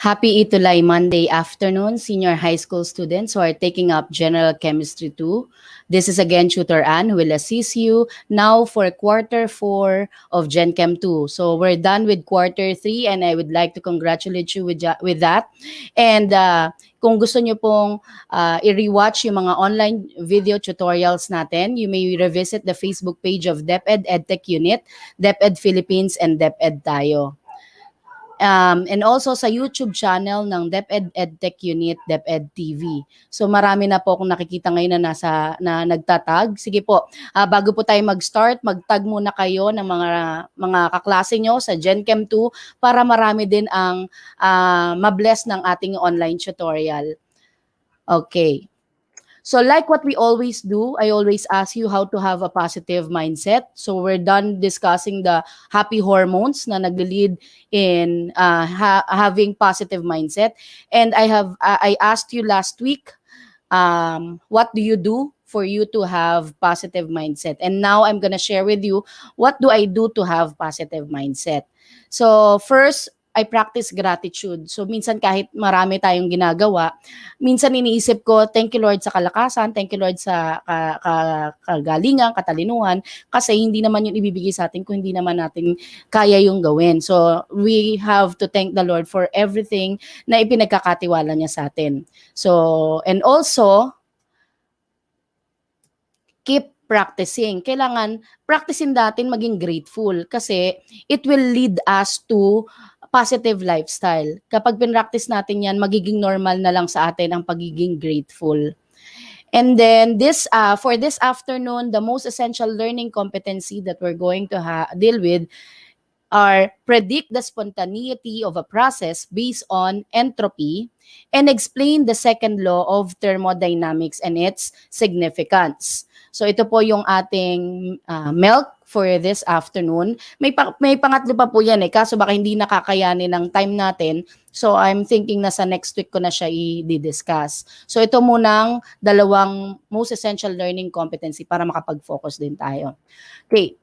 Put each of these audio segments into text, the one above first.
Happy Itulay Monday afternoon, senior high school students who are taking up General Chemistry 2. This is again Tutor Ann who will assist you now for quarter 4 of Gen Chem 2. So we're done with quarter 3 and I would like to congratulate you with that. And kung gusto nyo pong i-rewatch yung mga online video tutorials natin, you may revisit the Facebook page of DepEd EdTech Unit, DepEd Philippines, and DepEd Tayo. And also sa YouTube channel ng DepEd EdTech Unit, DepEd TV. So marami na po akong nakikita ngayon na nagtatag. Sige po, bago po tayo mag-start, mag-tag muna kayo ng mga kaklase nyo sa Gen Chem 2 para marami din ang mabless ng ating online tutorial. Okay. So like what we always do, I always ask you how to have a positive mindset. So we're done discussing the happy hormones na nag-lead in having positive mindset. And I asked you last week, what do you do for you to have positive mindset? And now I'm gonna share with you, what do I do to have positive mindset? So first, I practice gratitude. So minsan kahit marami tayong ginagawa, minsan iniisip ko, thank you Lord sa kalakasan, thank you Lord sa kagalingan, katalinuhan, kasi hindi naman yung ibibigay sa atin kung hindi naman natin kaya yung gawin. So we have to thank the Lord for everything na ipinagkakatiwala niya sa atin. So, and also, keep practicing. Kailangan practicing natin maging grateful kasi it will lead us to positive lifestyle. Kapag pinractice natin yan, magiging normal na lang sa atin ang pagiging grateful. And then for this afternoon, the most essential learning competency that we're going to deal with are predict the spontaneity of a process based on entropy and explain the second law of thermodynamics and its significance. So ito po yung ating milk for this afternoon. May pangatlo pa po yan kaso baka hindi nakakayanin ng time natin. So I'm thinking na sa next week ko na siya i-discuss. So ito munang dalawang most essential learning competency para makapag-focus din tayo. Okay.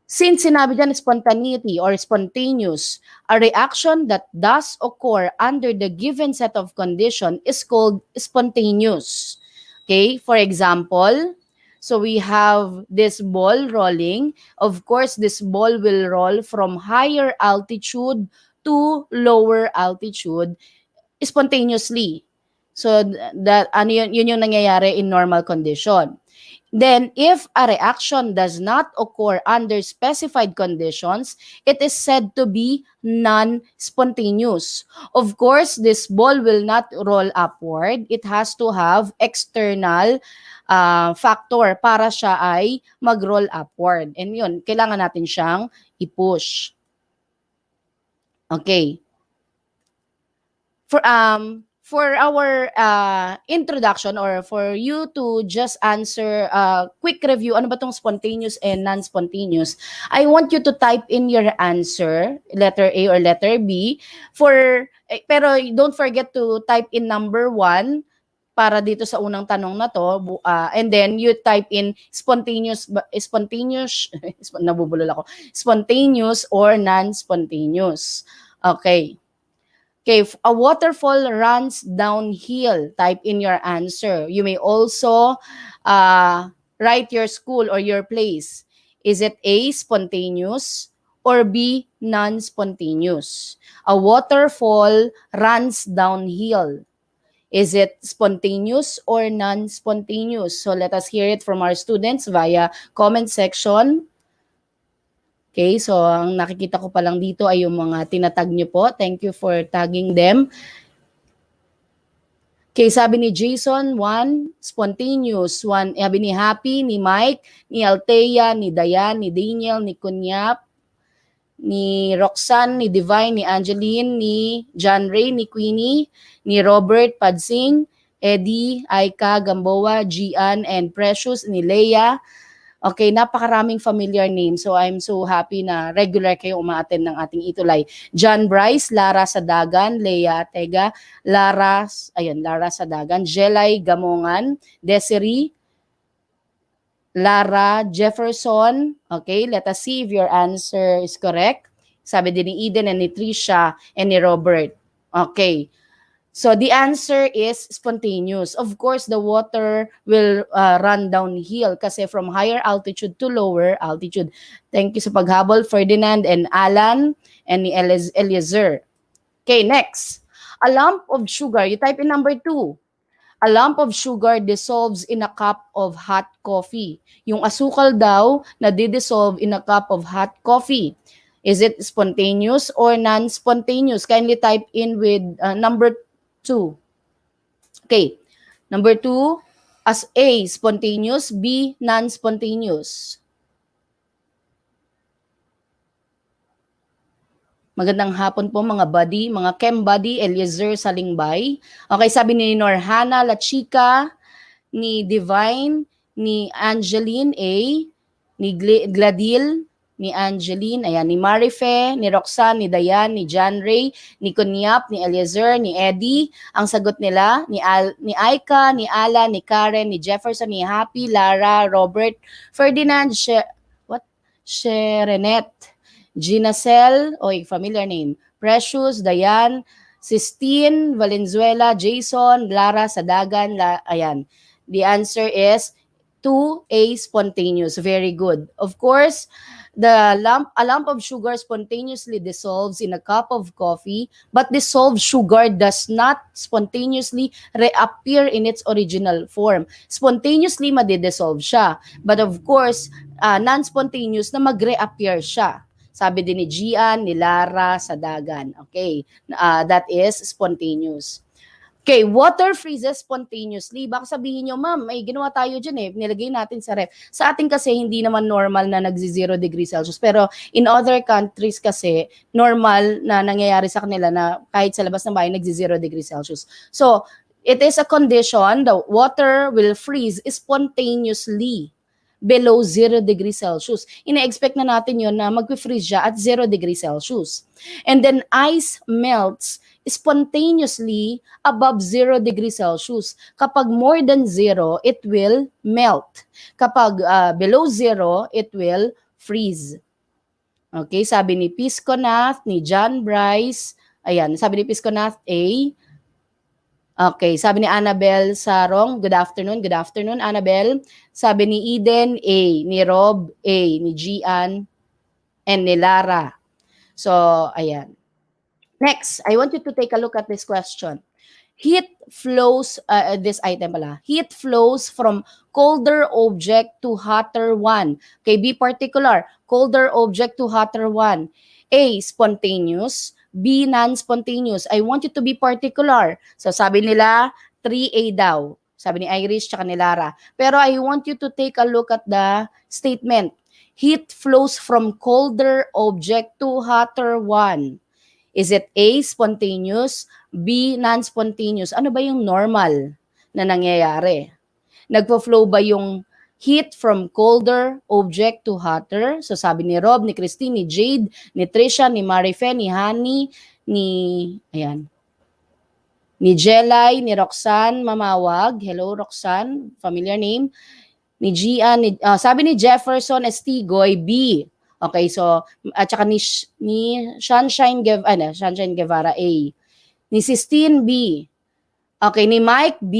Since sinabi dyan spontaneity or spontaneous, a reaction that does occur under the given set of condition is called spontaneous. Okay, for example, so we have this ball rolling. Of course, this ball will roll from higher altitude to lower altitude spontaneously. So that yun yung nangyayari in normal condition. Then, if a reaction does not occur under specified conditions, it is said to be non-spontaneous. Of course, this ball will not roll upward. It has to have external factor para siya ay mag-roll upward. And yun, kailangan natin siyang i-push. Okay. For our introduction or for you to just answer quick review, ano ba tong spontaneous and non-spontaneous, I want you to type in your answer, letter A or letter B, pero don't forget to type in number 1 para dito sa unang tanong na to, and then you type in spontaneous, nabubulol ako, spontaneous or non-spontaneous. Okay. Okay, a waterfall runs downhill. Type in your answer. You may also write your school or your place. Is it A, spontaneous, or B, non-spontaneous? A waterfall runs downhill. Is it spontaneous or non-spontaneous? So let us hear it from our students via comment section. Okay, so ang nakikita ko pa lang dito ay yung mga tinatag nyo po. Thank you for tagging them. Okay, sabi ni Jason, 1, spontaneous. 1, sabi ni Happy, ni Mike, ni Althea, ni Dayan, ni Daniel, ni Kunyap, ni Roxanne, ni Divine, ni Angeline, ni John Ray, ni Queenie, ni Robert Padsing, Eddie, Aika, Gamboa, Gian, and Precious, ni Leia. Okay, napakaraming familiar names. So I'm so happy na regular kayo umaattend ng ating Itulay. John Bryce, Lara Sadagan, Leia Tega, Lara Sadagan, Jelay Gamongan, Desiree, Lara Jefferson. Okay, let us see if your answer is correct. Sabi din ni Eden and ni Trisha and ni Robert. Okay. So the answer is spontaneous. Of course, the water will run downhill kasi from higher altitude to lower altitude. Thank you sa paghabol, Ferdinand and Alan and ni Eliezer. Okay, next. A lump of sugar. You type in number 2. A lump of sugar dissolves in a cup of hot coffee. Yung asukal daw na dissolve in a cup of hot coffee. Is it spontaneous or non-spontaneous? Kindly type in with number 2. Okay. Number 2, as A, spontaneous, B, non-spontaneous. Magandang hapon po mga buddy, mga chem buddy, Eliezer Salingbay. Okay, sabi ni Norhana Lachika, ni Divine, ni Angeline A, ni Gladil, ni Angeline, ayan, ni Marife, ni Roxanne, ni Dayan, ni John Ray, ni Kunyap, ni Eliezer, ni Eddie. Ang sagot nila, ni Aika, ni Ala, ni Karen, ni Jefferson, ni Happy, Lara, Robert, Ferdinand, Sherenet, Ginacel, familiar name, Precious, Dayan, Sistine, Valenzuela, Jason, Lara, Sadagan, ayan. The answer is 2A, spontaneous. Very good. Of course, a lump of sugar spontaneously dissolves in a cup of coffee, but dissolved sugar does not spontaneously reappear in its original form. Spontaneously madidissolve siya. But of course, non-spontaneous na mag-reappear siya. Sabi din ni Gian, ni Lara, Sadagan. Okay, that is spontaneous. Okay, water freezes spontaneously. Baka sabihin nyo, ma'am, may ginawa tayo dyan eh. Nilagay natin sa ref. Sa atin kasi, hindi naman normal na nagzi-0 degrees Celsius. Pero in other countries kasi, normal na nangyayari sa kanila na kahit sa labas ng bahay, nagzi-0 degrees Celsius. So, it is a condition, the water will freeze spontaneously below 0 degrees Celsius. Ina-expect na natin yon na mag-freeze siya at 0 degrees Celsius. And then ice melts spontaneously above 0 degrees Celsius. Kapag more than 0, it will melt. Kapag below 0, it will freeze. Okay, sabi ni Pisconath, ni John Bryce, ayan, sabi ni Pisconath A. Okay, sabi ni Annabel Sarong, good afternoon, Annabel. Sabi ni Eden A, ni Rob A, ni Gian, and ni Lara. So, ayan. Next, I want you to take a look at this question. Heat flows, this item pala, heat flows from colder object to hotter one. Okay, be particular, colder object to hotter one. A, spontaneous. B, non-spontaneous. I want you to be particular. So sabi nila, 3A daw. Sabi ni Irish tsaka ni Lara. Pero I want you to take a look at the statement. Heat flows from colder object to hotter one. Is it A, spontaneous? B, non-spontaneous? Ano ba yung normal na nangyayari? Nagpo-flow ba yung heat from colder object to hotter? So sabi ni Rob, ni Christine, ni Jade, ni Trisha, ni Marife, ni Honey, ni Jelay, ni Roxanne Mamawag. Hello Roxanne, familiar name. Ni Gian, sabi ni Jefferson Estigoy, B. Okay, so at saka ni Sunshine Guevara A. Ni Sistine B. Okay, ni Mike B.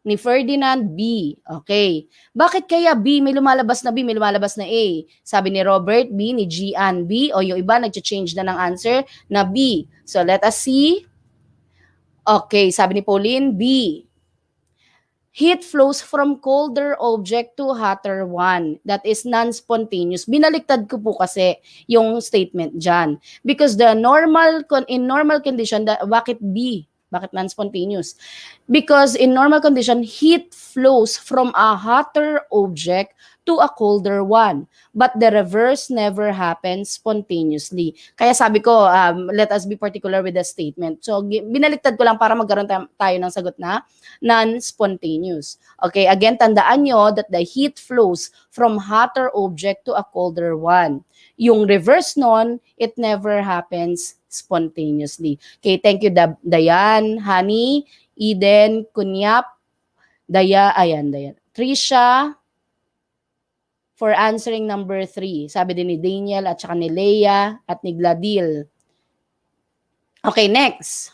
Ni Ferdinand B. Okay. Bakit kaya B? May lumalabas na B, may lumalabas na A. Sabi ni Robert B, ni Gian B, o yung iba nag-change na ng answer na B. So let us see. Okay, sabi ni Pauline B. Heat flows from colder object to hotter one. That is non-spontaneous. Binaliktad ko po kasi yung statement dyan. Because in normal condition, bakit B? Bakit non-spontaneous? Because in normal condition, heat flows from a hotter object to a colder one. But the reverse never happens spontaneously. Kaya sabi ko, let us be particular with the statement. So, binaliktad ko lang para magkaroon tayo ng sagot na non-spontaneous. Okay, again, tandaan nyo that the heat flows from hotter object to a colder one. Yung reverse nun, it never happens spontaneously. Okay, thank you Dayan, Honey, Eden, Kunyap, Dayan. Trisha, for answering number 3. Sabi din ni Daniel at saka ni Leia at ni Gladil. Okay, next.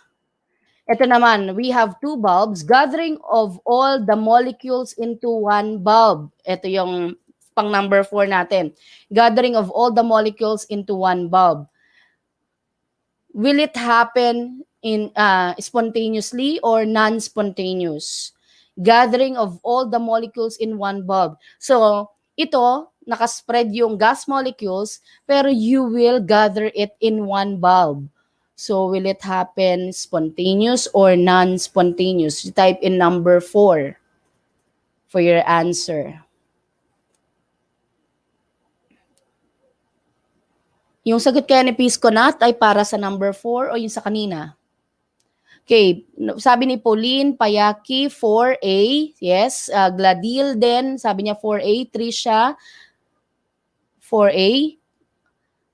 Ito naman, we have two bulbs, gathering of all the molecules into one bulb. Ito yung pang number 4 natin. Gathering of all the molecules into one bulb. Will it happen in spontaneously or non-spontaneous? Gathering of all the molecules in one bulb. So, ito, nakaspread yung gas molecules, pero you will gather it in one bulb. So, will it happen spontaneous or non-spontaneous? You type in number 4 for your answer. Yung sagot kaya ni Pisco Nat ay para sa number 4 o yung sa kanina? Okay, sabi ni Pauline Payaki, 4A. Yes, Gladil din, sabi niya 4A. Trisha, 4A.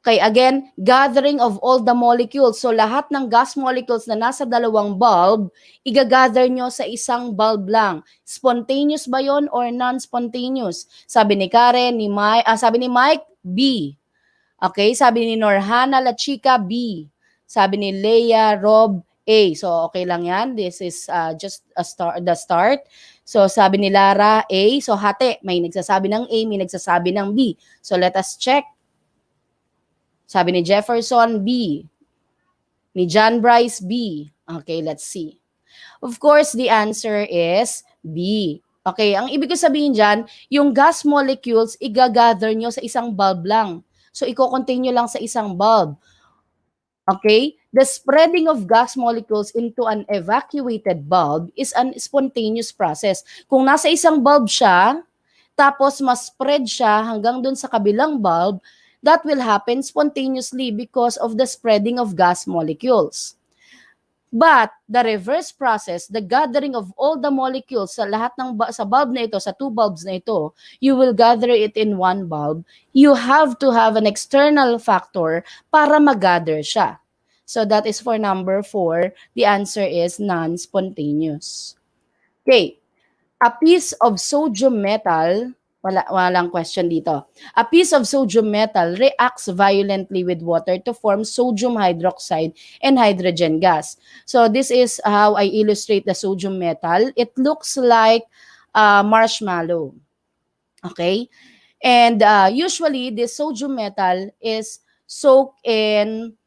Okay, again, gathering of all the molecules. So, lahat ng gas molecules na nasa dalawang bulb, igagather nyo sa isang bulb lang. Spontaneous ba yon or non-spontaneous? Sabi ni Karen, sabi ni Mike, B. Okay, sabi ni Norhana La Chica, B. Sabi ni Leia Rob, A. So, okay lang yan. This is just the start. So, sabi ni Lara, A. So, hati. May nagsasabi ng A, may nagsasabi ng B. So, let us check. Sabi ni Jefferson, B. Ni John Bryce, B. Okay, let's see. Of course, the answer is B. Okay, ang ibig ko sabihin dyan, yung gas molecules, igagather nyo sa isang bulb lang. So, i-continue lang sa isang bulb. Okay? The spreading of gas molecules into an evacuated bulb is an spontaneous process. Kung nasa isang bulb siya, tapos mas-spread siya hanggang dun sa kabilang bulb, that will happen spontaneously because of the spreading of gas molecules. But the reverse process, the gathering of all the molecules sa lahat ng sa bulb na ito, sa two bulbs na ito, you will gather it in one bulb. You have to have an external factor para mag-gather siya. So that is for number 4. The answer is non-spontaneous. Okay. A piece of sodium metal, walang question dito. A piece of sodium metal reacts violently with water to form sodium hydroxide and hydrogen gas. So this is how I illustrate the sodium metal. It looks like marshmallow. Okay? And usually, this sodium metal is soaked in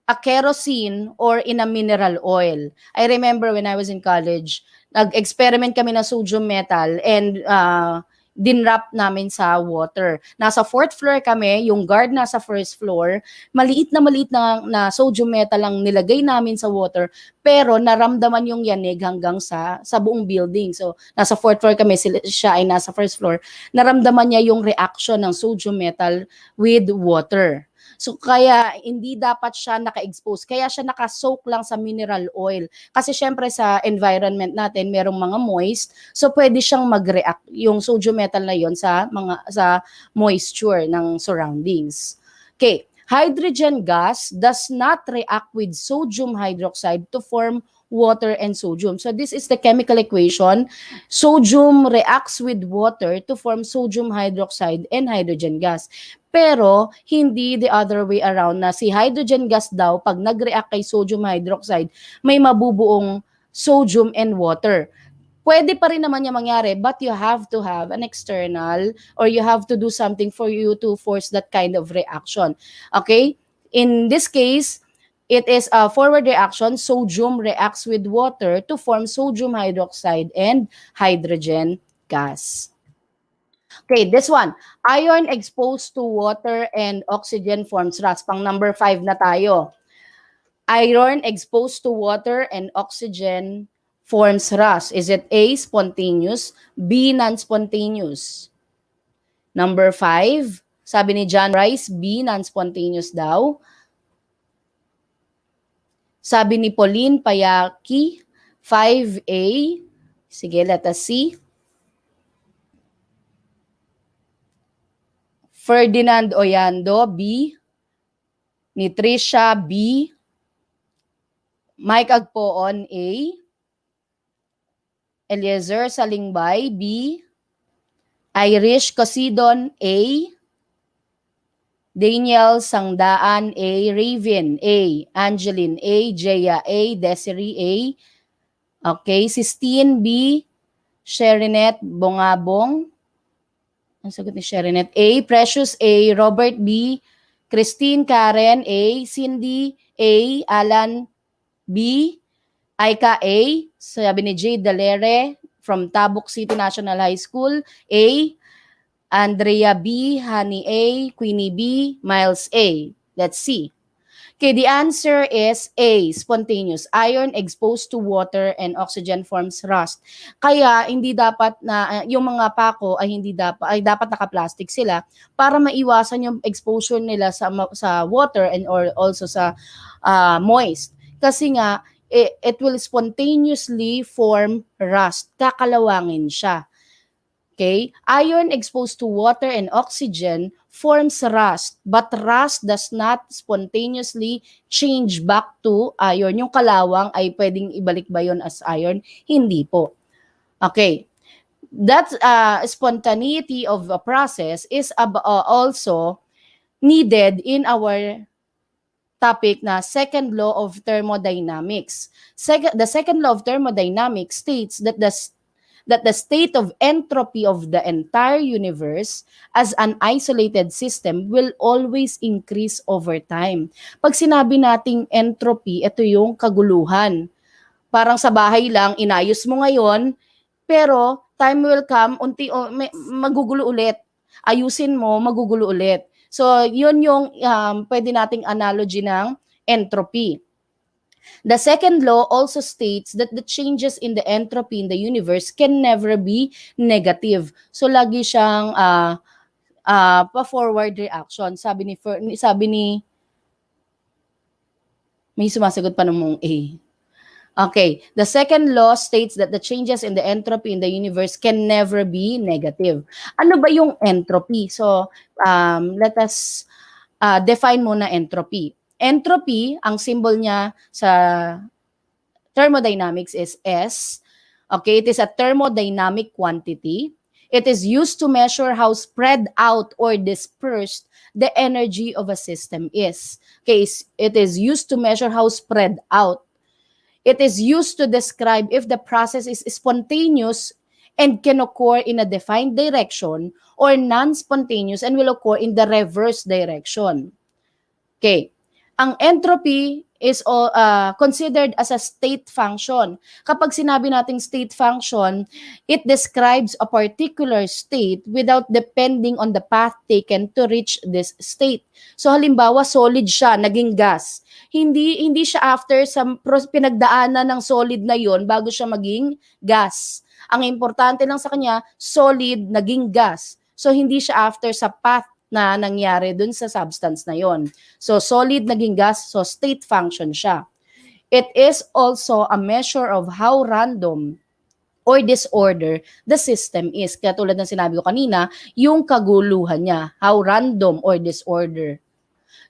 a kerosene or in a mineral oil. I remember when I was in college, nag-experiment kami na sodium metal and dinrap namin sa water. Nasa 4th floor kami, yung guard nasa 1st floor, maliit na sodium metal ang nilagay namin sa water, pero naramdaman yung yanig hanggang sa buong building. So, nasa 4th floor kami, siya ay nasa 1st floor, naramdaman niya yung reaction ng sodium metal with water. So, kaya hindi dapat siya naka-expose. Kaya siya naka-soak lang sa mineral oil. Kasi syempre sa environment natin, merong mga moist. So, pwede siyang mag-react yung sodium metal na yon sa moisture ng surroundings. Okay. Hydrogen gas does not react with sodium hydroxide to form water and sodium. So this is the chemical equation. Sodium reacts with water to form sodium hydroxide and hydrogen gas. Pero hindi the other way around na si hydrogen gas daw pag nag-react kay sodium hydroxide, may mabubuong sodium and water. Pwede pa rin naman niya mangyari, but you have to have an external or you have to do something for you to force that kind of reaction. Okay? In this case, it is a forward reaction. Sodium reacts with water to form sodium hydroxide and hydrogen gas. Okay, this one. Iron exposed to water and oxygen forms rust. Pang number 5 na tayo. Iron exposed to water and oxygen forms rust. Is it A, spontaneous, B, non-spontaneous? Number 5, sabi ni John Rice, B, non-spontaneous daw. Sabi ni Pauline Payaki, 5A. Sige, let us see. Ferdinand Oyando, B. Ni Trisha, B. Mike Agpoon, A. Eliezer Salingbay, B. Irish Cosidon, A. Daniel Sangdaan, A. Raven, A. Angeline, A. Jaya, A. Desiree, A. Okay, Sistine B. Sherinet Bongabong. Ang sagot ni Sherinet. A. Precious A. Robert B. Christine Karen A. Cindy A. Alan B. Aika A. Sabi ni Jade Dalere from Tabuk City National High School. A. Andrea B. Honey A. Queenie B. Miles A. Let's see. Okay, the answer is A, spontaneous. Iron exposed to water and oxygen forms rust. Kaya hindi dapat na yung mga pako ay dapat naka-plastic sila para maiwasan yung exposure nila sa water and or also sa moist. Kasi nga it will spontaneously form rust. Kakalawangin siya. Okay? Iron exposed to water and oxygen forms rust, but rust does not spontaneously change back to iron. Yung kalawang ay pwedeng ibalik ba yun as iron? Hindi po. Okay. That spontaneity of a process is also needed in our topic na second law of thermodynamics. The second law of thermodynamics states that the state of entropy of the entire universe as an isolated system will always increase over time. Pag sinabi nating entropy, ito yung kaguluhan. Parang sa bahay lang, inayos mo ngayon, pero time will come, magugulo ulit. Ayusin mo, magugulo ulit. So, yun yung pwede nating analogy ng entropy. The second law also states that the changes in the entropy in the universe can never be negative. So lagi siyang pa-forward reaction. Sabi ni may sumasagot pa ng A. Okay, the second law states that the changes in the entropy in the universe can never be negative. Ano ba yung entropy? So, let us define muna entropy. Entropy, ang symbol niya sa thermodynamics is S. Okay, it is a thermodynamic quantity. It is used to measure how spread out or dispersed the energy of a system is. Okay, it is used to measure how spread out. It is used to describe if the process is spontaneous and can occur in a defined direction or non-spontaneous and will occur in the reverse direction. Okay. Ang entropy is considered as a state function. Kapag sinabi nating state function, it describes a particular state without depending on the path taken to reach this state. So halimbawa, solid siya, naging gas. Hindi siya after sa pinagdaanan ng solid na yon bago siya maging gas. Ang importante lang sa kanya, solid, naging gas. So hindi siya after sa path na nangyari dun sa substance na yon. So solid naging gas, so state function siya. It is also a measure of how random or disorder the system is. Kaya tulad ng sinabi ko kanina, yung kaguluhan niya, how random or disorder.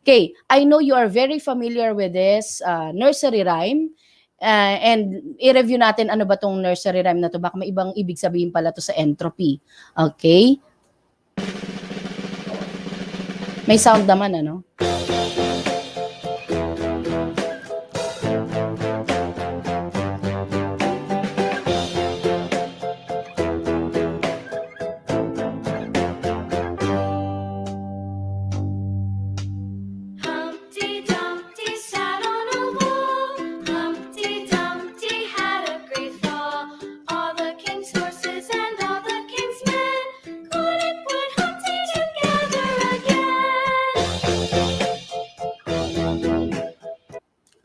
Okay, I know you are very familiar with this nursery rhyme. And i-review natin ano ba tong nursery rhyme na to. Baka may ibang ibig sabihin pala to sa entropy. Okay? May sound naman, ano?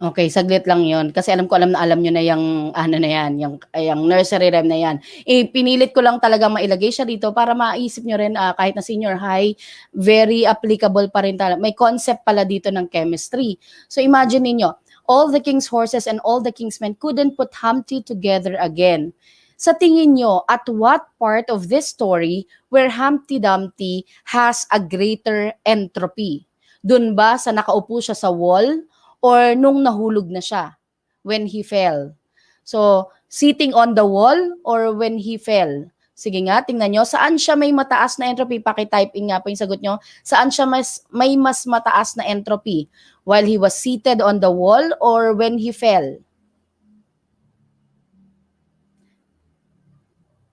Okay, saglit lang 'yon kasi alam na alam niyo na yung ano na yan, yung nursery rhyme na yan. Pinilit ko lang talaga mailagay siya dito para maisip niyo rin kahit na senior high, very applicable pa rin talaga. May concept pala dito ng chemistry. So imagine niyo, all the king's horses and all the king's men couldn't put Humpty together again. Sa tingin niyo, at what part of this story where Humpty Dumpty has a greater entropy? Dun ba sa nakaupo siya sa wall? Or nung nahulog na siya, when he fell. So, sitting on the wall or when he fell. Sige nga, tingnan nyo, saan siya may mataas na entropy? Paki-typing nga po yung sagot nyo. Saan siya may mas mataas na entropy? While he was seated on the wall or when he fell?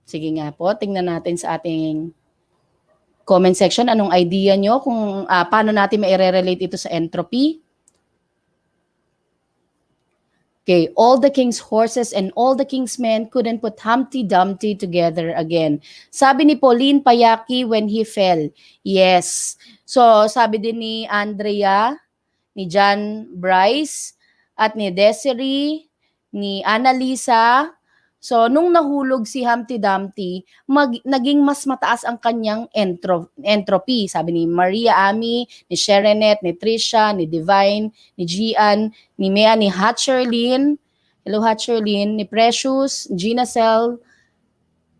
Sige nga po, tingnan natin sa ating comment section anong idea nyo kung paano natin maire-relate ito sa entropy. Okay, all the king's horses and all the king's men couldn't put Humpty Dumpty together again. Sabi ni Pauline Payaki when he fell. Yes. So, sabi din ni Andrea, ni John Bryce, at ni Desiree, ni Annalisa. So, nung nahulog si Humpty Dumpty, naging mas mataas ang kanyang entropy. Sabi ni Maria Ami, ni Sherenet, ni Trisha, ni Divine, ni Gian, ni Mea, ni Hatcherlyn, hello Hatcherlyn, ni Precious, Gina Cell,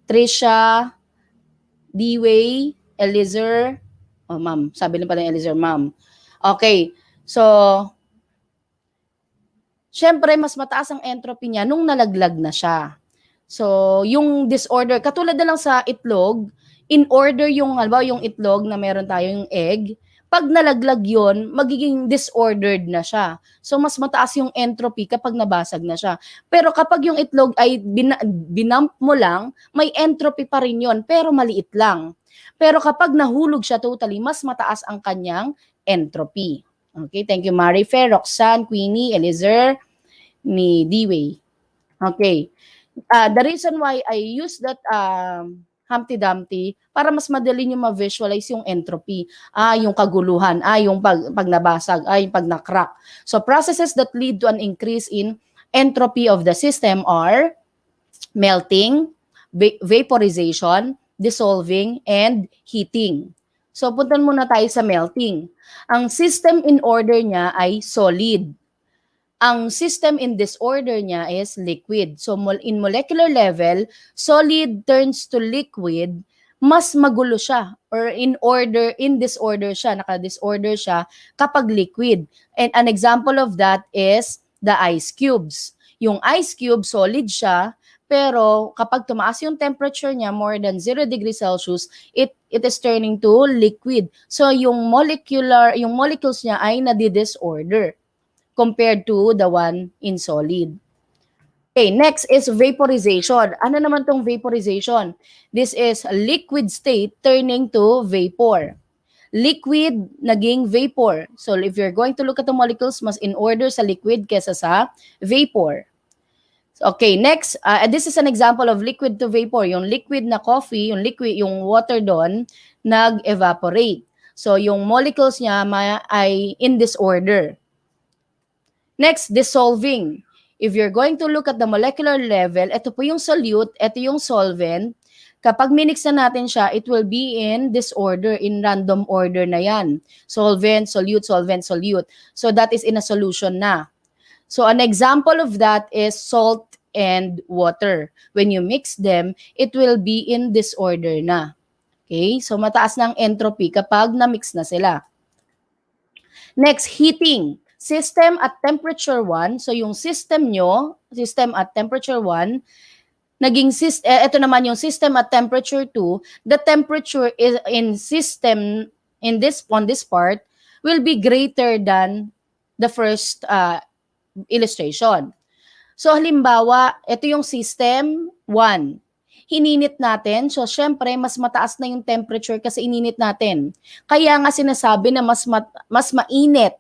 Trisha, D-Way, Elizer, oh ma'am, sabi lang pala ni Elizer, ma'am. Okay, so, syempre, mas mataas ang entropy niya nung nalaglag na siya. So, yung disorder, katulad na lang sa itlog, in order yung, halimbawa yung itlog na meron tayong egg, pag nalaglag yon, magiging disordered na siya. So, mas mataas yung entropy kapag nabasag na siya. Pero kapag yung itlog ay binump mo lang, may entropy pa rin yon, pero maliit lang. Pero kapag nahulog siya totally, mas mataas ang kanyang entropy. Okay, thank you Marife, Roxanne, Queenie, Elizer, ni D-Way. Okay. The reason why I use that Humpty Dumpty para mas madali nyo ma-visualize yung entropy, yung kaguluhan, yung pag nabasag, yung pag na-crack. So processes that lead to an increase in entropy of the system are melting, vaporization, dissolving, and heating. So puntan muna tayo sa melting. Ang system in order niya ay solid. Ang system in disorder niya is liquid. So in molecular level, solid turns to liquid, mas magulo siya or in disorder siya, naka-disorder siya kapag liquid. And an example of that is the ice cubes. Yung ice cube, solid siya, pero kapag tumaas yung temperature niya more than 0 degrees Celsius, it is turning to liquid. So yung molecules niya ay nadi-disorder compared to the one in solid. Okay, next is vaporization. Ano naman tong vaporization? This is liquid state turning to vapor. Liquid naging vapor. So if you're going to look at the molecules, mas in order sa liquid kesa sa vapor. Okay, next, this is an example of liquid to vapor. Yung liquid na coffee, yung water doon, nag-evaporate. So yung molecules niya ay in disorder. Next, dissolving. If you're going to look at the molecular level, ito po yung solute, ito yung solvent. Kapag minix na natin siya, it will be in disorder, in random order na yan. Solvent, solute, solvent, solute. So that is in a solution na. So an example of that is salt and water. When you mix them, it will be in disorder na. Okay? So mataas na ang entropy kapag na-mix na sila. Next, heating. System at temperature 1. So yung system nyo, system at temperature 1, ito naman yung system at temperature 2, the temperature is in system on this part will be greater than the first illustration. So halimbawa, ito yung system 1. Hininit natin, so syempre mas mataas na yung temperature kasi ininit natin. Kaya nga sinasabi na mas mainit,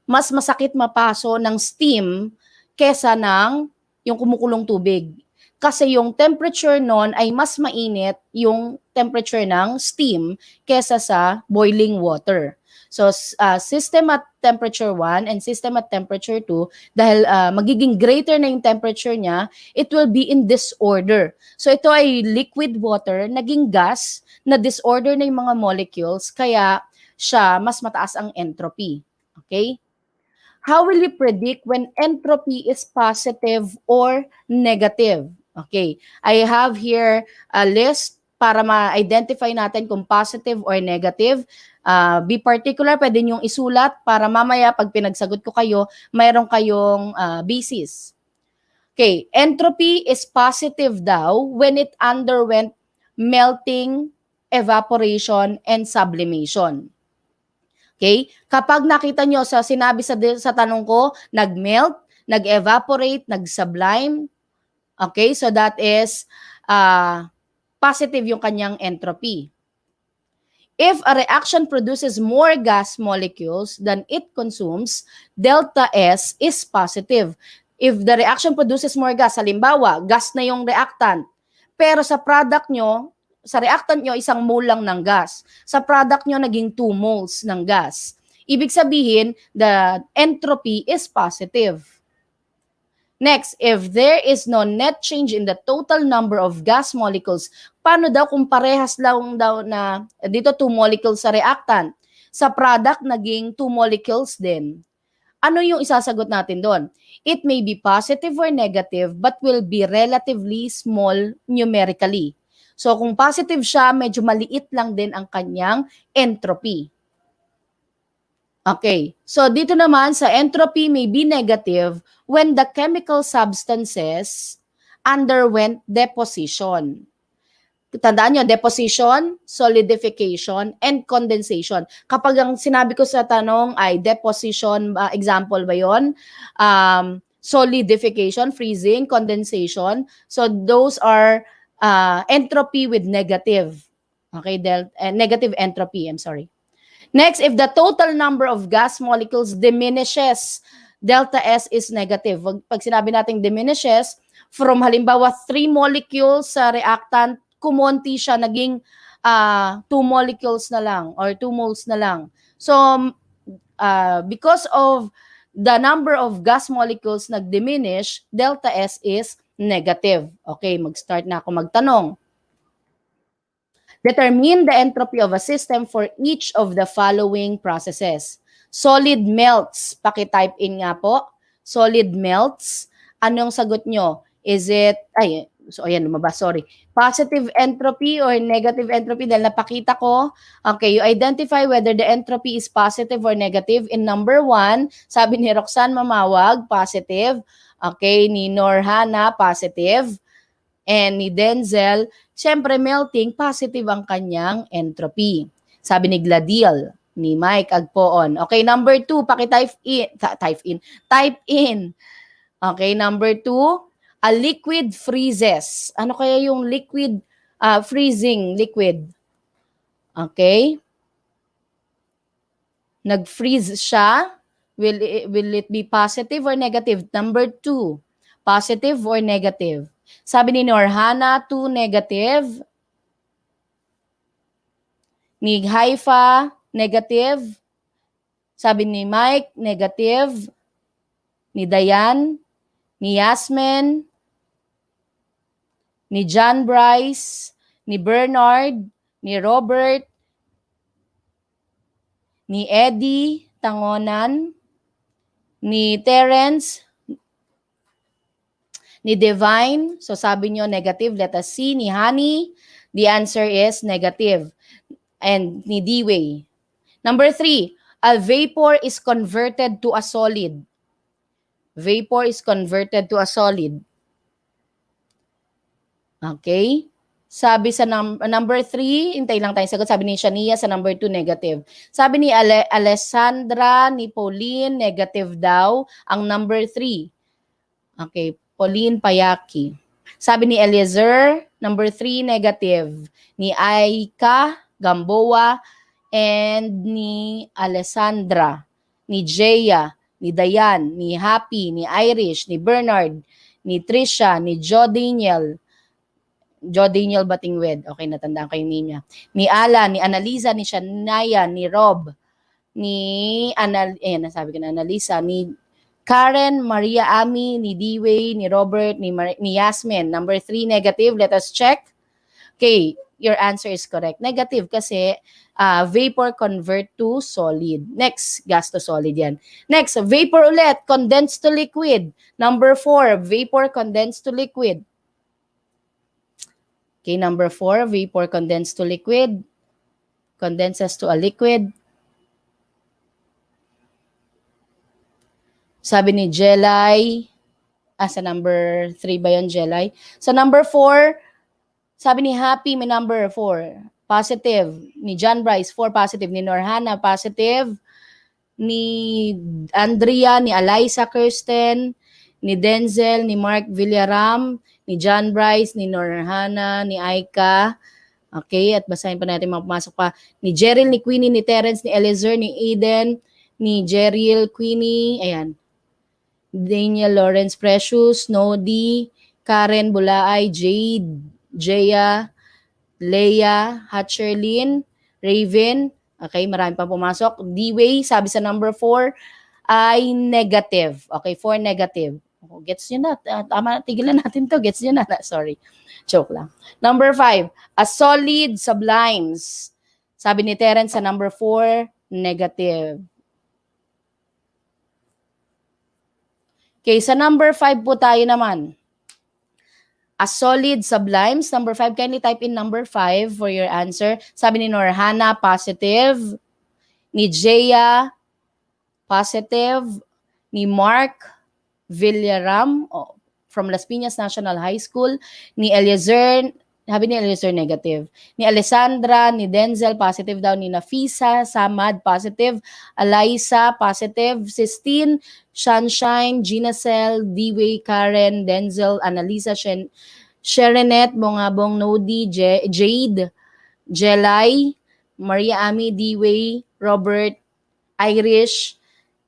mas masakit mapaso ng steam kesa ng yung kumukulong tubig. Kasi yung temperature nun ay mas mainit yung temperature ng steam kesa sa boiling water. So, system at temperature 1 and system at temperature 2, dahil magiging greater na yung temperature niya, it will be in disorder. So, ito ay liquid water, naging gas, na disorder na yung mga molecules, kaya siya mas mataas ang entropy. Okay? How will you predict when entropy is positive or negative? Okay, I have here a list para ma-identify natin kung positive or negative. Be particular, pwede niyong isulat para mamaya pag pinagsagot ko kayo, mayroon kayong basis. Okay, entropy is positive daw when it underwent melting, evaporation, and sublimation. Okay? Kapag nakita nyo sa sinabi sa tanong ko, nag-melt, nag-evaporate, nag-sublime. Okay? So that is positive yung kanyang entropy. If a reaction produces more gas molecules than it consumes, delta S is positive. If the reaction produces more gas, halimbawa, gas na yung reactant, pero sa product nyo, sa reactant nyo, 1 mole lang ng gas. Sa product nyo, naging 2 moles ng gas. Ibig sabihin, the entropy is positive. Next, if there is no net change in the total number of gas molecules, paano daw kung parehas lang daw na dito 2 molecules sa reactant? Sa product, naging 2 molecules din. Ano yung isasagot natin doon? It may be positive or negative but will be relatively small numerically. So kung positive siya, medyo maliit lang din ang kanyang entropy. Okay, so dito naman sa entropy may be negative when the chemical substances underwent deposition. Tandaan nyo, deposition, solidification, and condensation. Kapag ang sinabi ko sa tanong ay deposition, example ba yun? Solidification, freezing, condensation. So those are entropy with negative. Okay, negative entropy, I'm sorry. Next, if the total number of gas molecules diminishes, delta S is negative. Pag sinabi natin diminishes, from halimbawa 3 molecules sa reactant, kumonti siya, naging 2 molecules na lang or 2 moles na lang. So, because of the number of gas molecules nag-diminish, delta S is negative. Okay, mag-start na ako magtanong. Determine the entropy of a system for each of the following processes. Solid melts. Paki-type in nga po. Solid melts. Anong sagot nyo? Is it, ayan, lumabas, sorry. Positive entropy or negative entropy dahil napakita ko. Okay, you identify whether the entropy is positive or negative. In number 1, sabi ni Roxanne Mamawag, positive. Okay, ni Norhana, positive. And ni Denzel, siyempre melting, positive ang kanyang entropy. Sabi ni Gladiel, ni Mike Agpoon. Okay, number 2, paki-type in. Okay, number 2, a liquid freezes. Ano kaya yung liquid, freezing liquid? Okay. Nag-freeze siya. Will it be positive or negative? Number 2, positive or negative? Sabi ni Norhana, 2 negative. Ni Haifa, negative. Sabi ni Mike, negative. Ni Dayan, ni Yasmin, ni John Bryce, ni Bernard, ni Robert, ni Eddie Tangonan, ni Terence, ni Divine. So sabi nyo negative, let us see. Ni Honey, the answer is negative. And ni D-Way. Number 3, a vapor is converted to a solid. Vapor is converted to a solid. Okay? Sabi sa number 3, hintay lang tayo sagot. Sabi ni Shania sa number 2, negative. Sabi ni Alessandra, ni Pauline, negative daw. Ang number 3. Okay, Pauline Payaki. Sabi ni Eliezer, number 3, negative. Ni Aika Gamboa, and ni Alessandra, ni Jeya, ni Dayan, ni Happy, ni Irish, ni Bernard, ni Trisha, ni Jodaniel Batingwed. Okay, natandaan ko yung name niya. Ni Ala, ni Annalisa, ni Shania, ni Rob, ni nasabi ko na Annalisa, ni Karen, Maria Ami, ni D-Way, ni Robert, ni Yasmin. Number 3, negative. Let us check. Okay, your answer is correct. Negative kasi vapor convert to solid. Next, gas to solid yan. Next, vapor ulit, condensed to liquid. Number 4, vapor condensed to liquid. Okay, number 4, vapor condensed to liquid. Condenses to a liquid. Sabi ni Jelay, sa number 3 ba yun, Jelay? Sa number 4, sabi ni Happy, may number 4. Positive. Ni John Bryce, 4 positive. Ni Norhana, positive. Ni Andrea, ni Eliza Kirsten, ni Denzel, ni Mark Villaram, ni John Bryce, ni Norhana, ni Aika. Okay, at basahin pa natin mga pumasok pa. Ni Jeril, ni Queenie, ni Terence, ni Eliezer, ni Aiden, ni Jeril, Queenie, ayan. Daniel Lawrence Precious, Nodi, Karen Bulaay, Jade, Jaya, Leia, Hatcherlin, Raven, okay, marami pa pumasok. D-Way, sabi sa number 4, ay negative. Okay, 4 negative. Oh, gets nyo na. Tama, tigilan natin to. Gets nyo na. Sorry. Joke lang. Number 5, a solid sublimes. Sabi ni Terence sa number 4, negative. Okay, sa number 5 po tayo naman. A solid sublimes. Number 5, kindly type in number 5 for your answer. Sabi ni Norhana, positive. Ni Jaya, positive. Ni Mark Villaram, from Las Piñas National High School. Ni Eliezer, sabi ni Eliezer, negative. Ni Alessandra, ni Denzel, positive daw. Ni Nafisa, Samad, positive. Alaysa, positive. Sistine, Sunshine, Ginacel, D-Way, Karen, Denzel, Annalisa, Sherenet, Bongabong, Nodi, Jade, Jelay, Maria Ami, D-Way, Robert, Irish,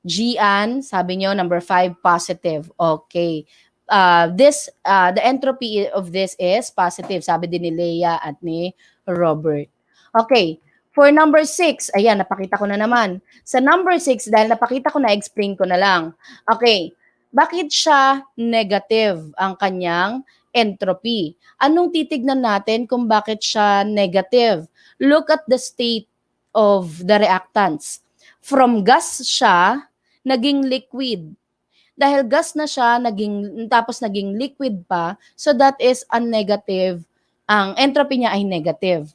Gian, sabi nyo, number 5, positive. Okay. The entropy of this is positive, sabi din ni Leia at ni Robert. Okay. For number 6, ayan, napakita ko na naman. Sa number 6, dahil napakita ko na, explain ko na lang. Okay. Bakit siya negative ang kanyang entropy? Anong titignan natin kung bakit siya negative? Look at the state of the reactants. From gas siya, naging liquid. Dahil gas na siya, tapos naging liquid pa, so that is a negative. Ang entropy niya ay negative.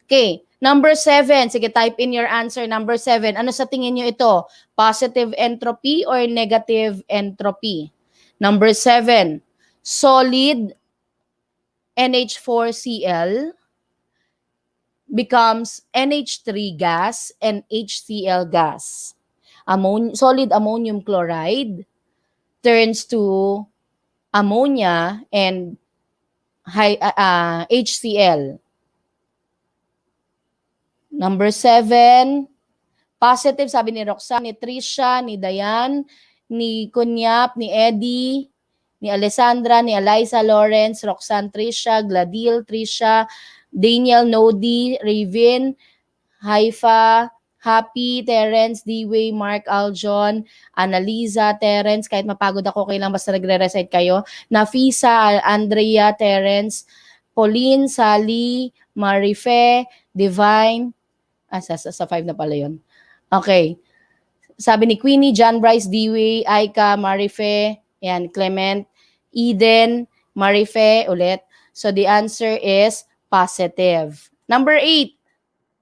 Okay, number 7. Sige, type in your answer. Number 7. Ano sa tingin niyo ito? Positive entropy or negative entropy? Number 7. Solid NH4Cl becomes NH3 gas and HCl gas. Solid ammonium chloride turns to ammonia and HCl. Number 7, positive, sabi ni Roxanne, ni Trisha, ni Dayan, ni Kunyap, ni Eddie, ni Alessandra, ni Eliza, Lawrence, Roxanne, Trisha, Gladil, Trisha, Daniel, Nodi, Raven, Haifa, Happy, Terence, D-Way, Mark, Aljon, Annalisa, Terence, kahit mapagod ako, kailang basta nagre-recite kayo. Nafisa, Andrea, Terence, Pauline, Sally, Marife, Divine, sa 5 na pala yun. Okay. Sabi ni Queenie, John Bryce, D-Way, Aika, Marife, yan, Clement, Eden, Marife, ulit. So the answer is positive. Number 8.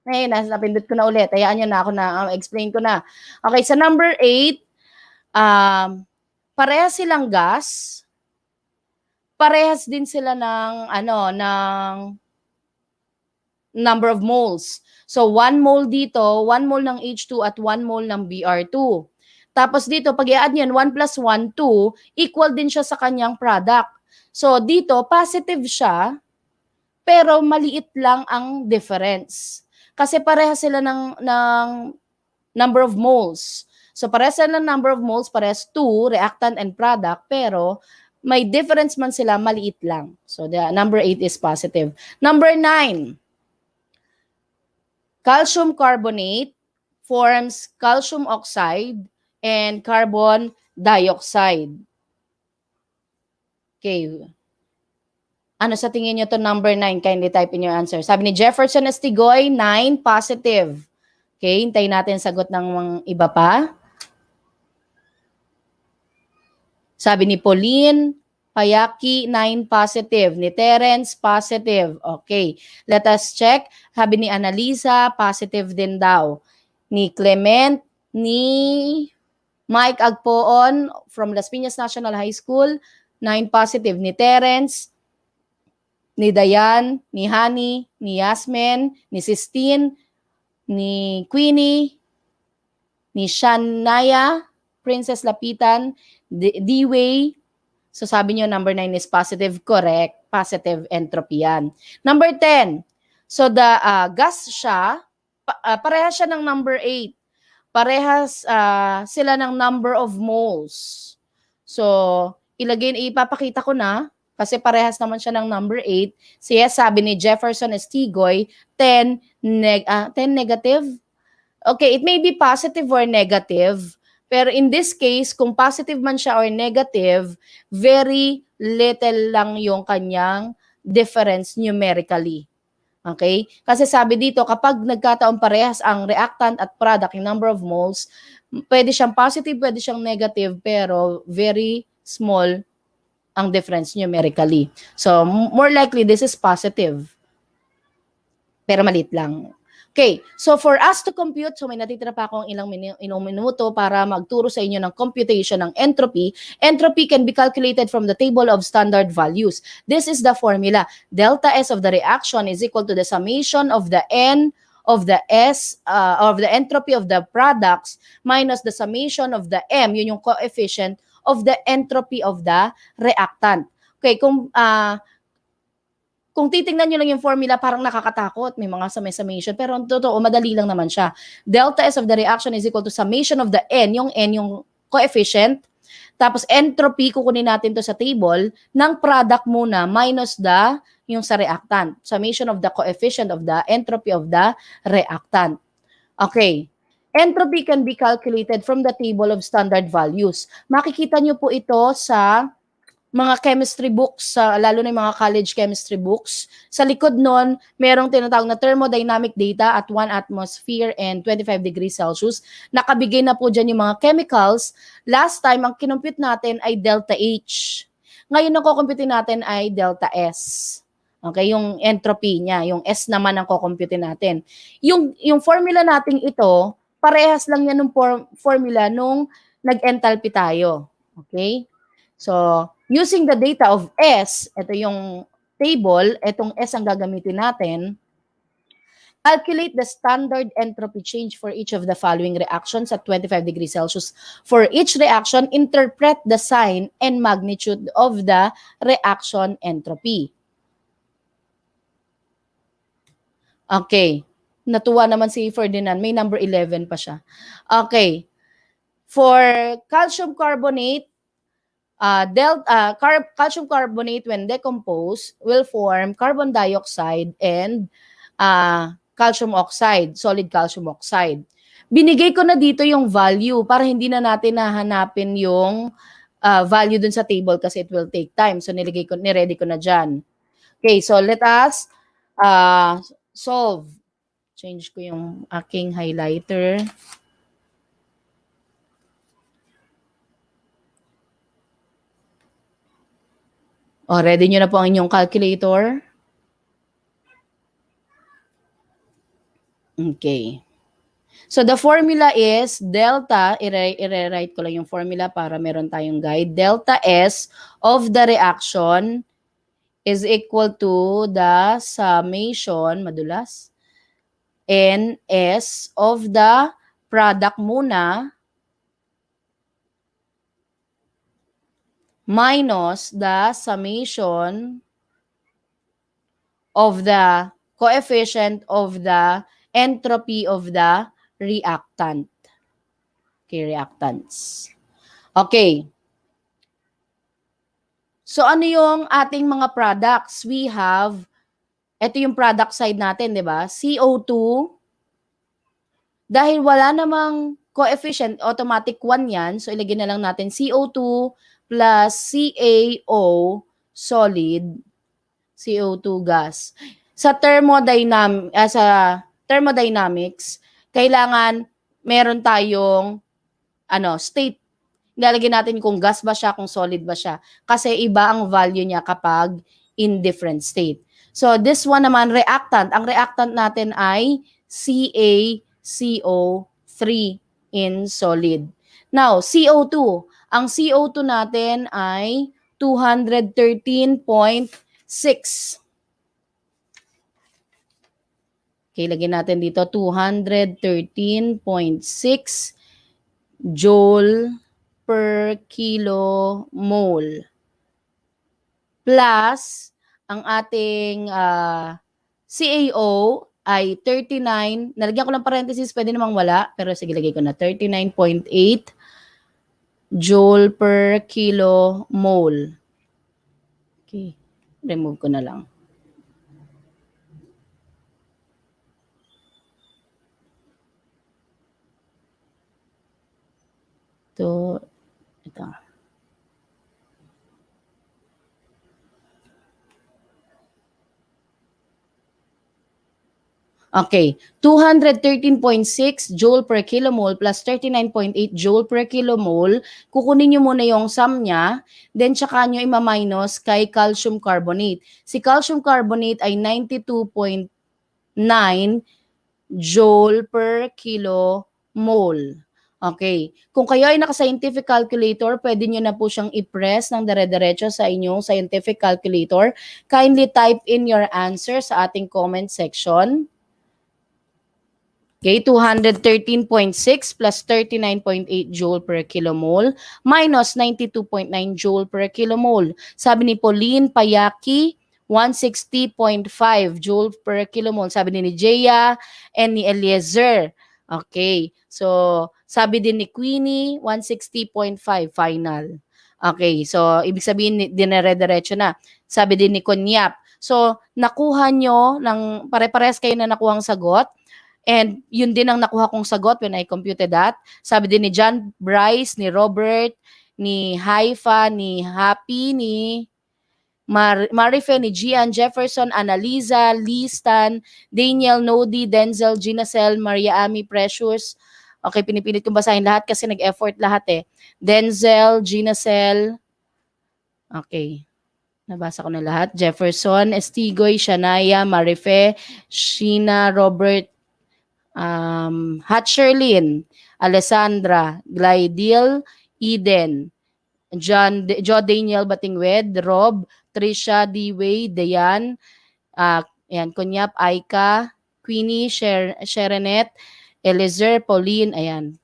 Eh, napindot ko na ulit. Hayaan nyo na ako na, explain ko na. Okay, sa number 8, parehas silang gas. Parehas din sila ng, ng number of moles. So, 1 mole dito, 1 mole ng H2 at 1 mole ng Br2. Tapos dito, pag i-add nyo 1 plus 1, 2, equal din siya sa kanyang product. So, dito, positive siya, pero maliit lang ang difference. Kasi parehas sila ng number of moles. So parehas sila ng number of moles, parehas 2, reactant and product, pero may difference man sila, maliit lang. So the number 8 is positive. Number 9, calcium carbonate forms calcium oxide and carbon dioxide. Okay. Ano sa tingin nyo to number 9? Kindly type in your answer. Sabi ni Jefferson Estigoy, 9, positive. Okay, hintayin natin sagot ng iba pa. Sabi ni Pauline, Payaki, 9, positive. Ni Terence, positive. Okay, let us check. Sabi ni Annalisa, positive din daw. Ni Clement, ni Mike Agpoon from Las Piñas National High School, 9, positive. Ni Terence, ni Dayan, ni Hani, ni Yasmin, ni Sistine, ni Queenie, ni Shanaya, Princess Lapitan, D-Way. So sabi nyo, number 9 is positive. Correct. Positive entropy yan. Number 10. So the gas siya, parehas siya ng number 8. Parehas sila ng number of moles. So, ipapakita ko na, kasi parehas naman siya ng number 8. Siya, sabi ni Jefferson Estigoy, 10 negative. Okay, it may be positive or negative. Pero in this case, kung positive man siya or negative, very little lang yung kanyang difference numerically. Okay? Kasi sabi dito, kapag nagkataon parehas ang reactant at product, yung number of moles, pwede siyang positive, pwede siyang negative, pero very small ang difference numerically. So, more likely, this is positive. Pero maliit lang. Okay, so for us to compute, so may natitira pa akong ilang minuto para magturo sa inyo ng computation ng entropy. Entropy can be calculated from the table of standard values. This is the formula. Delta S of the reaction is equal to the summation of the N of the S, of the entropy of the products minus the summation of the M, yun yung coefficient of the entropy of the reactant. Okay, kung titingnan nyo lang yung formula, parang nakakatakot. May mga summation. Pero ang totoo, madali lang naman siya. Delta S of the reaction is equal to summation of the N. Yung N, yung coefficient. Tapos entropy, kukunin natin to sa table, ng product muna minus yung sa reactant. Summation of the coefficient of the entropy of the reactant. Okay. Entropy can be calculated from the table of standard values. Makikita nyo po ito sa mga chemistry books, lalo na yung mga college chemistry books. Sa likod nun, merong tinatawag na thermodynamic data at 1 atmosphere and 25 degrees Celsius. Nakabigay na po dyan yung mga chemicals. Last time, ang kinumpute natin ay delta H. Ngayon, ang kukumpute natin ay delta S. Okay, yung entropy niya, yung S naman ang kukumpute natin. Yung formula nating ito, parehas lang yan ng formula nung nag-enthalpy tayo. Okay? So, using the data of S, ito yung table, itong S ang gagamitin natin, calculate the standard entropy change for each of the following reactions at 25 degrees Celsius. For each reaction, interpret the sign and magnitude of the reaction entropy. Okay. Natuwa naman si Ferdinand. May number 11 pa siya. Okay. For calcium carbonate, calcium carbonate when decomposed will form carbon dioxide and calcium oxide, solid calcium oxide. Binigay ko na dito yung value para hindi na natin nahanapin yung value dun sa table kasi it will take time. So niready ko na dyan. Okay, so let us solve. Change ko yung aking highlighter. O, ready nyo na po ang inyong calculator? Okay. So, the formula is delta, i-rewrite ko lang yung formula para meron tayong guide. Delta S of the reaction is equal to the summation, madulas, NS of the product muna minus the summation of the coefficient of the entropy of the reactant. Okay, reactants. Okay. So, ano yung ating mga products? We have, ito yung product side natin, di ba? CO2, dahil wala namang coefficient, automatic 1 yan. So, ilagay na lang natin CO2 plus CaO solid, CO2 gas. Sa thermodynamics, kailangan meron tayong state. Ilalagay natin kung gas ba siya, kung solid ba siya. Kasi iba ang value niya kapag in different state. So, this one naman, reactant. Ang reactant natin ay CaCO3 in solid. Now, CO2. Ang CO2 natin ay 213.6. Okay, lagyan natin dito 213.6 joule per kilomole plus ang ating CaO ay 39, nalagyan ko lang parenthesis, pwede namang wala, pero sige, lagay ko na 39.8 joule per kilomole. Okay, remove ko na lang. Ito. Okay, 213.6 joule per kilomole plus 39.8 joule per kilomole. Kukunin nyo muna yung sum niya, then tsaka nyo ima-minus kay calcium carbonate. Si calcium carbonate ay 92.9 joule per kilomole. Okay. Kung kayo ay naka-scientific calculator, pwede nyo na po siyang i-press ng dire-diretso sa inyong scientific calculator. Kindly type in your answer sa ating comment section. Okay, 213.6 plus 39.8 joule per kilomole minus 92.9 joule per kilomole. Sabi ni Pauline Payaki, 160.5 joule per kilomole. Sabi ni Jaya and ni Eliezer. Okay, so sabi din ni Queenie, 160.5 final. Okay, so ibig sabihin, dinere-diretso na. Sabi din ni Konyap. So, nakuha nyo, pare-pares kayo na nakuha ang sagot. And yun din ang nakuha kong sagot when I computed that. Sabi din ni John Bryce, ni Robert, ni Haifa, ni Happy, ni Marife, ni Gian Jefferson, Annalisa, Listan, Daniel, Nodi, Denzel, Ginacel, Maria Ami, Precious. Okay, pinipilit kong basahin lahat kasi nag-effort lahat eh. Denzel, Ginacel. Okay. Nabasa ko na lahat. Jefferson, Estigoy, Shanaya, Marife, Sheena, Robert, Hatcherlin, Alessandra, Glydil, Eden, Jo Daniel Batingwed, Rob, Trisha, Dway, Dayan, ayan, Kunyap, Aika, Queenie, Sherenet, Eliezer, Pauline, ayan.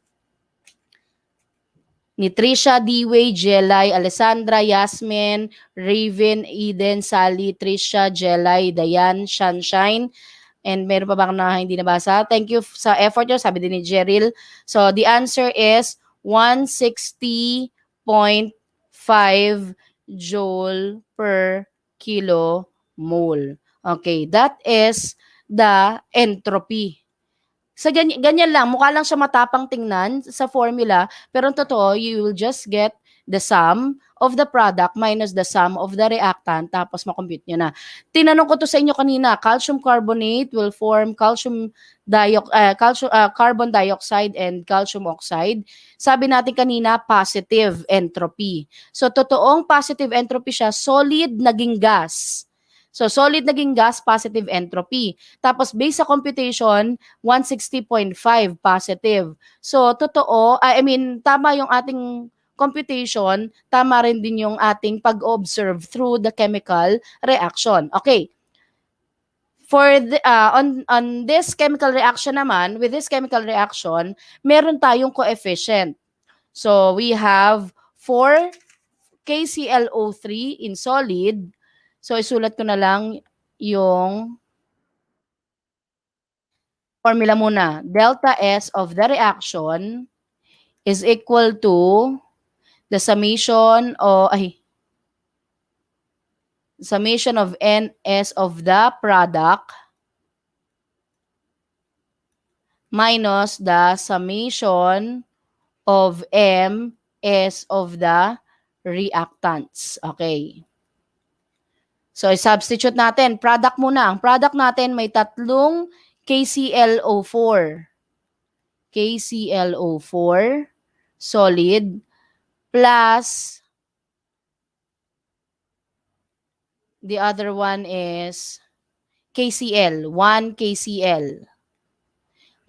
Ni Trisha, Dway, Jelay, Alessandra, Yasmin, Raven, Eden, Sally, Trisha, Jelay, Dayan, Sunshine, and meron pa bang na hindi nabasa? Thank you sa effort nyo, sabi din ni Jeril. So, the answer is 160.5 joule per kilomole. Okay, that is the entropy. Sa ganyan lang, mukha lang siya matapang tingnan sa formula, pero ang totoo, you will just get the sum of the product minus the sum of the reactant, tapos makompute nyo na. Tinanong ko to sa inyo kanina, calcium carbonate will form carbon dioxide and calcium oxide. Sabi natin kanina, positive entropy. So, totoong positive entropy siya, solid naging gas. So, solid naging gas, positive entropy. Tapos, based sa computation, 160.5 positive. So, totoo, tama yung ating computation, tama rin din yung ating pag-observe through the chemical reaction. Okay. For on this chemical reaction naman, with this chemical reaction, meron tayong coefficient. So, we have 4 KClO3 in solid. So, isulat ko na lang yung formula muna. Delta S of the reaction is equal to the summation of NS of the product minus the summation of MS of the reactants. Okay. So, substitute natin. Product muna. Ang product natin may tatlong KClO4. KClO4 solid plus the other one is KCl, 1 KCl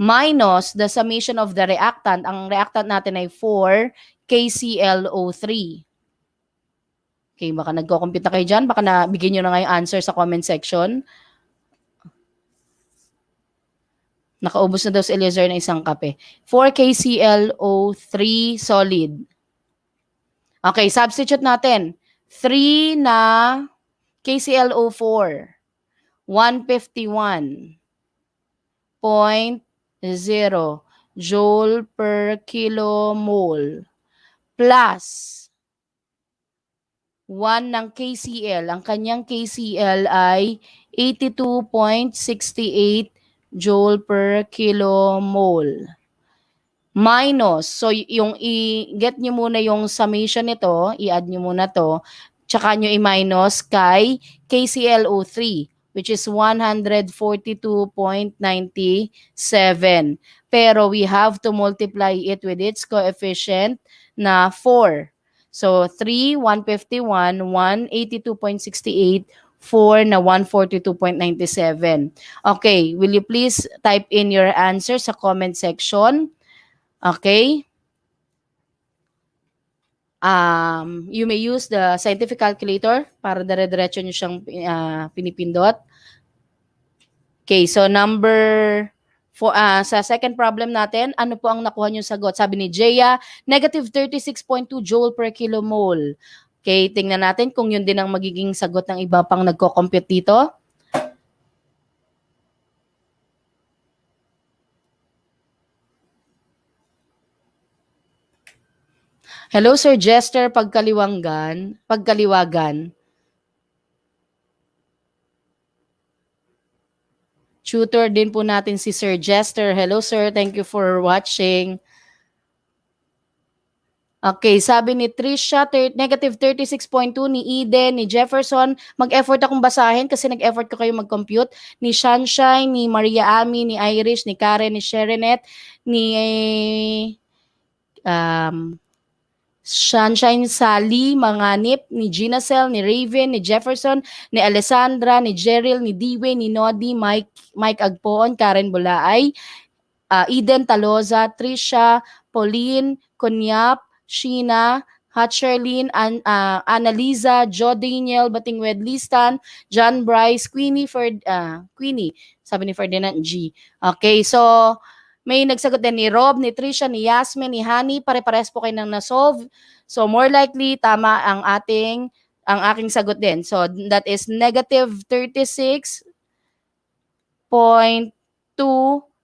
minus the summation of the reactant. Ang reactant natin ay 4 KClO3. Okay, baka nagko-compute na kayo dyan. Baka nabigyan nyo na nga yung answer sa comment section. Nakaubos na daw si Eliezer na isang kape. 4 KClO3 solid. Okay, substitute natin. 3 na KClO4, 151.0 joule per kilomole plus 1 ng KCl. Ang kanyang KCl ay 82.68 joule per kilomole. Minus, so yung i-get nyo muna yung summation nito, i-add nyo muna to, tsaka nyo i-minus kay KClO3, which is 142.97. Pero we have to multiply it with its coefficient na 4. So 3, 151, 182.68, 4 na 142.97. Okay, will you please type in your answer sa comment section? Okay. You may use the scientific calculator para dire-diretso nyo siyang pinipindot. Okay, so sa second problem natin, ano po ang nakuha nyo sagot? Sabi ni Jaya, negative 36.2 joule per kilomole. Okay, tingnan natin kung yun din ang magiging sagot ng iba pang nagko-compute dito. Hello, Sir Jester, pagkaliwagan. Tutor din po natin si Sir Jester. Hello, sir. Thank you for watching. Okay, sabi ni Trisha, negative 36.2, ni Eden, ni Jefferson. Mag-effort akong basahin kasi nag-effort ko kayo mag-compute. Ni Sunshine, ni Maria Ami, ni Irish, ni Karen, ni Sherenet, ni Sunshine Sally, Manganip, ni Ginacel, ni Raven, ni Jefferson, ni Alessandra, ni Jeril, ni Dwayne, ni Nodi, Mike Agpoon, Karen Bulaay, Eden Taloza, Trisha, Pauline, Kunyap, Sheena, Hatcherlin, Annalisa, Jo Daniel, Batingwed Listan, John Bryce, Queenie, sabi ni Ferdinand G. Okay, so may nagsagot din ni Rob, ni Trisha, ni Yasmin, ni Honey, pare-pares po kayo nang na-solve. So more likely, tama ang aking sagot din. So that is negative 36.2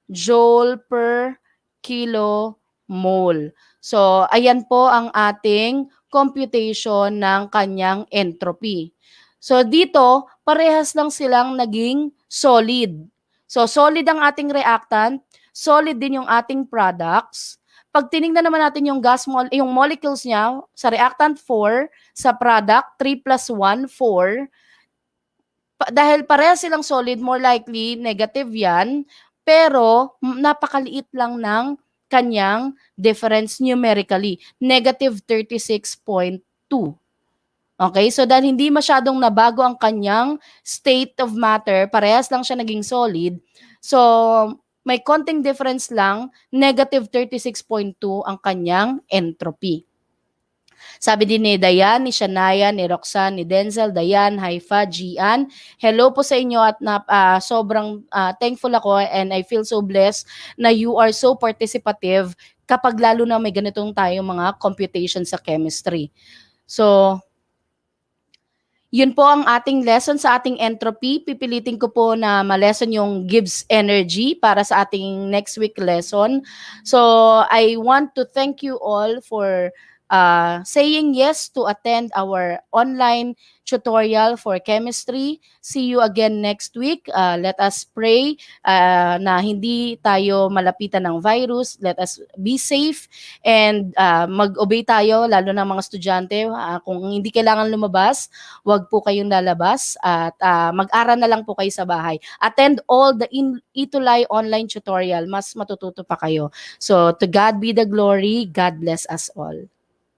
joule per kilomole. So ayan po ang ating computation ng kanyang entropy. So dito, parehas lang silang naging solid. So solid ang ating reactant, solid din yung ating products. Pag tinignan naman natin yung yung molecules niya, sa reactant 4, sa product 3 plus 1, 4. Dahil parehas silang solid, more likely negative yan, pero napakaliit lang ng kanyang difference numerically, negative 36.2. Okay, so dahil hindi masyadong nabago ang kanyang state of matter, parehas lang siya naging solid, so may konting difference lang, negative 36.2 ang kanyang entropy. Sabi din ni Dayan, ni Shania, ni Roxanne, ni Denzel, Dayan, Haifa, Gian. Hello po sa inyo at sobrang thankful ako and I feel so blessed na you are so participative kapag lalo na may ganitong tayong mga computation sa chemistry. So, yun po ang ating lesson sa ating entropy. Pipilitin ko po na ma-lesson yung Gibbs energy para sa ating next week lesson. So, I want to thank you all for saying yes to attend our online tutorial for chemistry. See you again next week. Let us pray na hindi tayo malapitan ng virus. Let us be safe and mag-obey tayo, lalo na mga estudyante. Kung hindi kailangan lumabas, wag po kayong lalabas at mag-aral na lang po kayo sa bahay. Attend all the Itulay online tutorial. Mas matututo pa kayo. So, to God be the glory. God bless us all.